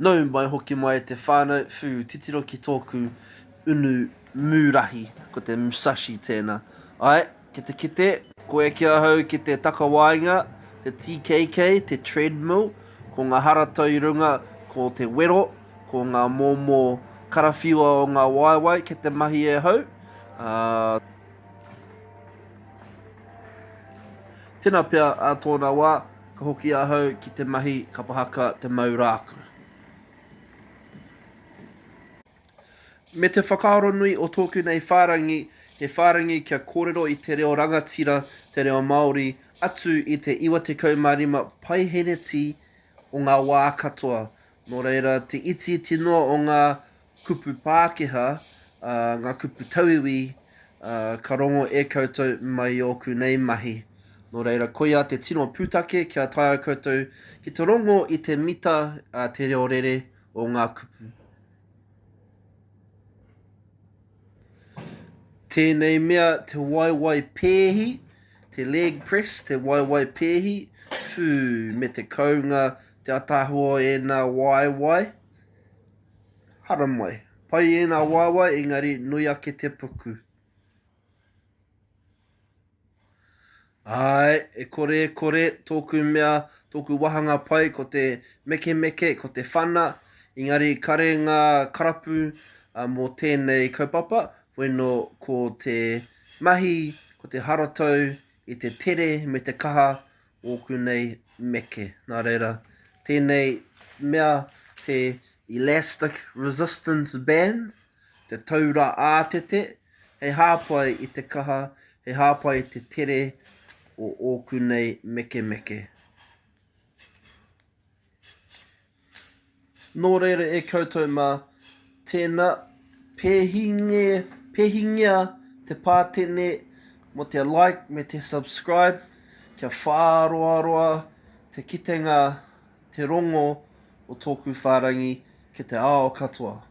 Nau mai hoki mai te whānau whū titiro ki tōku unu mūrahi, ko te musashi tēnā. Ai, kite, koe kia hau ki te takawainga, te TKK, te treadmill, ko ngā haratau i runga, ko te wero, ko ngā mōmō karawhiua o ngā waewae, ke te mahi e hau. Tēnā pia a tōna wā, ka hoki a hau ki te mahi kapahaka te maurāku. Me te whakaaro nui o tōku nei whārangi, he whārangi kia kōrero i te reo rangatira, te reo Māori, atu i te 95 paiheneti o ngā wā katoa. Nō reira, te iti tino o ngā kupu Pākehā, ngā kupu tauiwi, ka rongo e koutou mai i oku nei mahi. Nō reira, koia te tino pūtake kia taia koutou ki te rongo i te mita te reo rere o ngā kupu. Tēnei mea te waewae pēhi, te leg press, te waewae pēhi, me te kaunga, te atahua e nā waewae. Hara mai, pai e nā waewae, engari nui ake te puku. Ai, e kore, tōku mea, tōku wahanga pai, ko te meke, ko te whana, engari kare ngā karapu mō tēnei kaupapa, weno ko te mahi, ko te haratau, i te tere me te kaha o kunei meke. Nā reira, tēnei mea te elastic resistance band, te taura ātete, hei hāpai i te kaha, hei hāpai i te tere o ōku nei meke. Nō reira e koutou mā tēnā pēhingia te pātene mo te like me te subscribe, kia whāroaroa te kitenga, te rongo o tōku whārangi ki te ao katoa.